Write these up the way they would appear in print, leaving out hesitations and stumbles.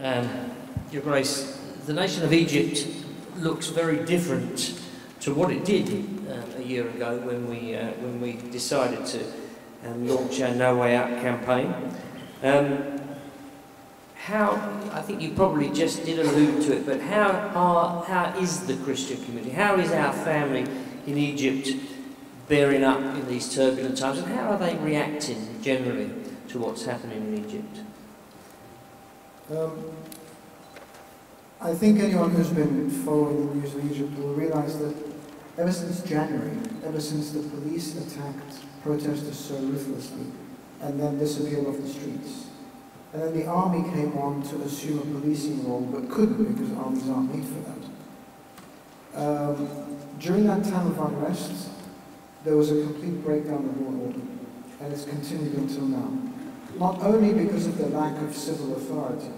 Your Grace, the nation of Egypt looks very different to what it did a year ago when we decided to launch our No Way Out campaign. I think you probably just did allude to it, but how is the Christian community, how is our family in Egypt bearing up in these turbulent times, and how are they reacting generally to what's happening in Egypt? I think anyone who's been following the news of Egypt will realise that ever since January, ever since the police attacked protesters so ruthlessly and then disappeared off the streets, and then the army came on to assume a policing role but couldn't because armies aren't made for that. During that time of unrest, there was a complete breakdown of law and order, and it's continued until now. Not only because of the lack of civil authority,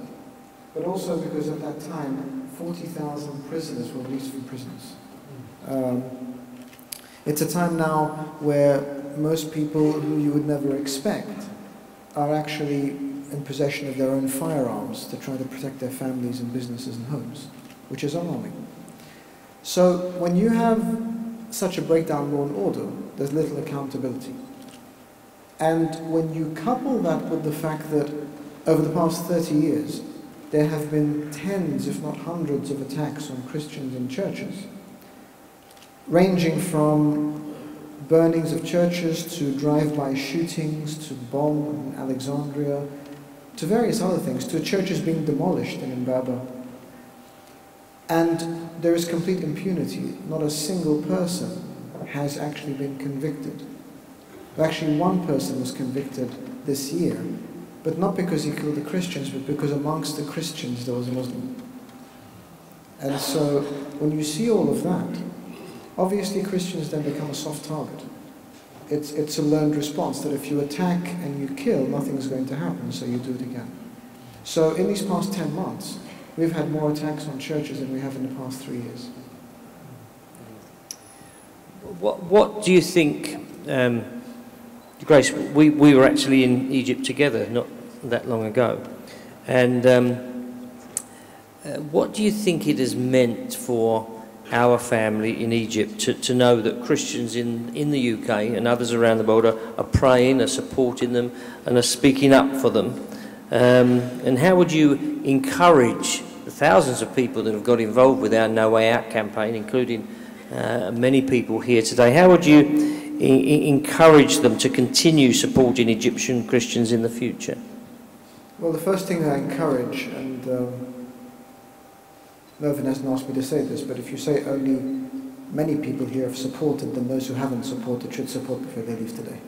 but also because at that time 40,000 prisoners were released from prisons. It's a time now where most people who you would never expect are actually in possession of their own firearms to try to protect their families and businesses and homes, which is alarming. So when you have such a breakdown in law and order, there's little accountability. And when you couple that with the fact that over the past 30 years, there have been tens, if not hundreds, of attacks on Christians in churches, ranging from burnings of churches to drive-by shootings, to bomb in Alexandria, to various other things, to churches being demolished in Mbaba. And there is complete impunity. Not a single person has actually been convicted. Actually, one person was convicted this year, but not because he killed the Christians, but because amongst the Christians there was a Muslim. And so, when you see all of that, obviously Christians then become a soft target. It's a learned response that if you attack and you kill, nothing's going to happen, so you do it again. So in these past 10 months, we've had more attacks on churches than we have in the past 3 years. What do you think, Grace, we were actually in Egypt together not that long ago, and what do you think it has meant for our family in Egypt to know that Christians in the UK and others around the world are praying, are supporting them and are speaking up for them? And how would you encourage the thousands of people that have got involved with our No Way Out campaign, including many people here today, how would you encourage them to continue supporting Egyptian Christians in the future? Well, the first thing I encourage, and Mervyn hasn't asked me to say this, but if you say only many people here have supported, then those who haven't supported should support before they leave today.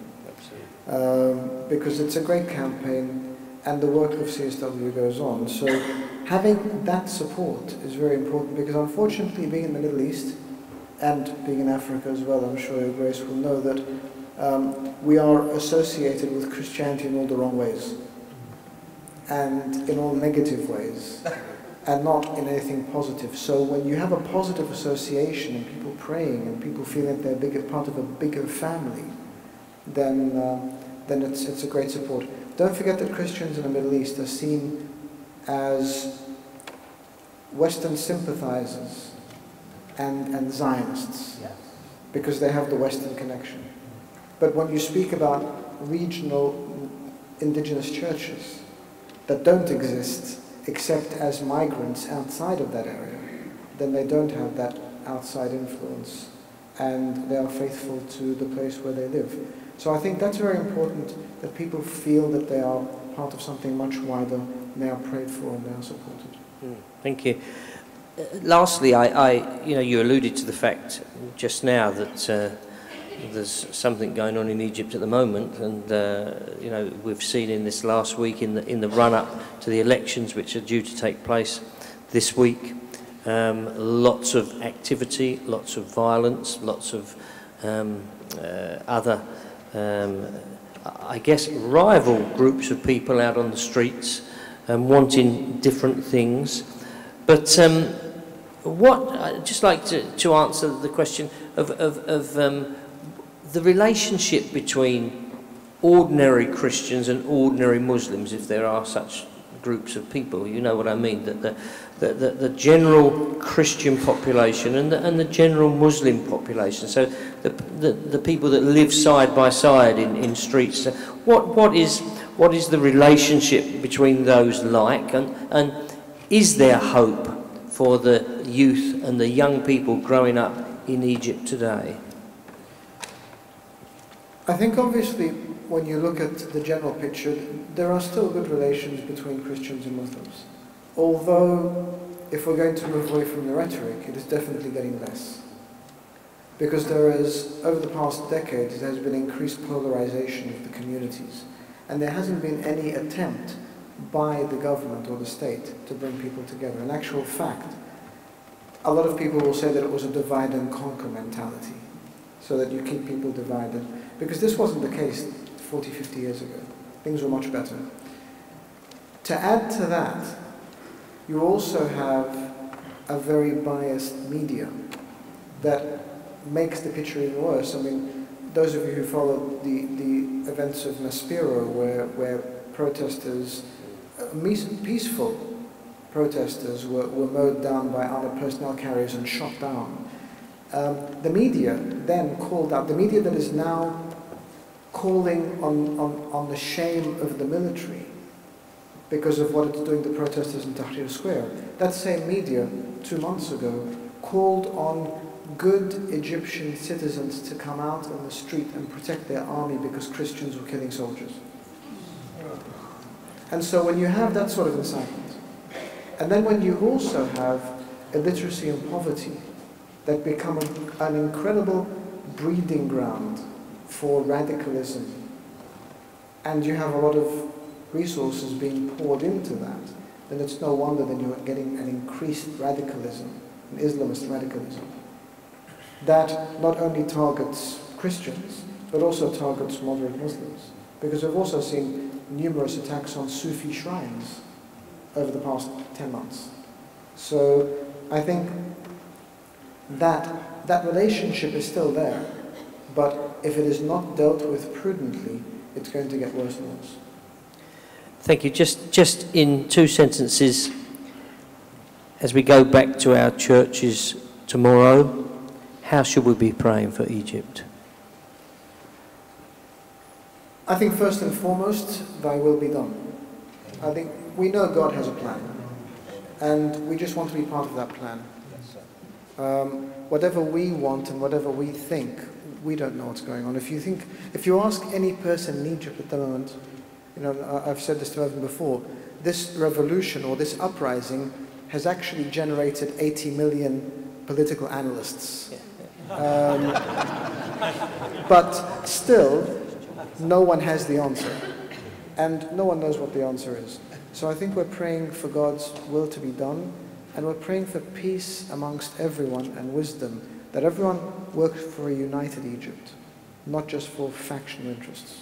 Absolutely. Because it's a great campaign and the work of CSW goes on. So having that support is very important, because unfortunately, being in the Middle East and being in Africa as well, I'm sure Your Grace will know that we are associated with Christianity in all the wrong ways and in all negative ways, and not in anything positive. So when you have a positive association and people praying and people feel that they're part of a bigger family, then it's a great support. Don't forget that Christians in the Middle East are seen as Western sympathizers and Zionists, because they have the Western connection. But when you speak about regional indigenous churches that don't exist except as migrants outside of that area, then they don't have that outside influence, and they are faithful to the place where they live. So I think that's very important, that people feel that they are part of something much wider, and they are prayed for and they are supported. Thank you. Lastly, you alluded to the fact just now that there's something going on in Egypt at the moment, and we've seen in this last week, in the run-up to the elections which are due to take place this week, lots of activity, lots of violence, lots of other, I guess, rival groups of people out on the streets wanting different things. But I'd just like to answer the question of the relationship between ordinary Christians and ordinary Muslims, if there are such groups of people. You know what I mean? That the general Christian population and the general Muslim population. So the people that live side by side in streets. What is the relationship between those like? And is there hope for the youth and the young people growing up in Egypt today? I think obviously when you look at the general picture, there are still good relations between Christians and Muslims. Although, if we're going to move away from the rhetoric, it is definitely getting less. Because there is, over the past decades, there has been increased polarization of the communities. And there hasn't been any attempt by the government or the state to bring people together. In actual fact, a lot of people will say that it was a divide and conquer mentality, so that you keep people divided. Because this wasn't the case 40, 50 years ago. Things were much better. To add to that, you also have a very biased media that makes the picture even worse. I mean, those of you who followed the events of Maspero, where protesters, peaceful protesters, were mowed down by armored personnel carriers and shot down. The media then called out, the media that is now calling on the shame of the military because of what it's doing to protesters in Tahrir Square. That same media, 2 months ago, called on good Egyptian citizens to come out in the street and protect their army because Christians were killing soldiers. And so when you have that sort of incitement, and then when you also have illiteracy and poverty that become an incredible breeding ground for radicalism, and you have a lot of resources being poured into that, then it's no wonder that you're getting an increased radicalism, an Islamist radicalism, that not only targets Christians, but also targets moderate Muslims. Because we've also seen numerous attacks on Sufi shrines over the past 10 months. So I think that relationship is still there, but if it is not dealt with prudently, it's going to get worse and worse. Thank you. Just in 2 sentences, as we go back to our churches tomorrow, how should we be praying for Egypt? I think first and foremost, thy will be done. I think we know God has a plan, and we just want to be part of that plan. Whatever we want and whatever we think, we don't know what's going on. If you ask any person in Egypt at the moment, you know, I've said this to Mervyn before, this revolution or this uprising has actually generated 80 million political analysts. But still, no one has the answer, and no one knows what the answer is. So I think we're praying for God's will to be done, and we're praying for peace amongst everyone and wisdom, that everyone works for a united Egypt, not just for factional interests.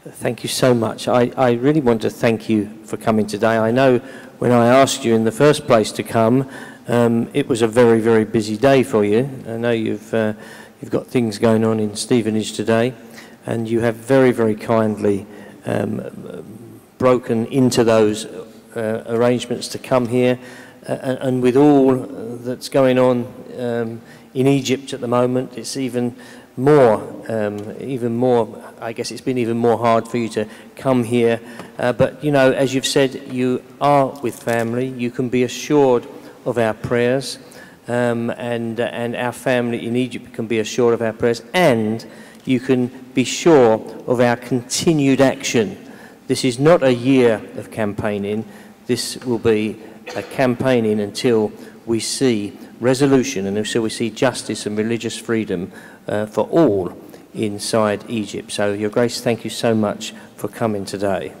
Thank you so much. I really want to thank you for coming today. I know when I asked you in the first place to come, it was a very, very busy day for you. I know you've got things going on in Stevenage today, and you have very, very kindly broken into those arrangements to come here. And with all that's going on in Egypt at the moment, it's even more, I guess it's been even more hard for you to come here. But, you know, as you've said, you are with family. You can be assured of our prayers, and our family in Egypt can be assured of our prayers, and you can be sure of our continued action. This is not a year of campaigning. This will be a campaigning until we see resolution and until we see justice and religious freedom for all inside Egypt. So, Your Grace, thank you so much for coming today.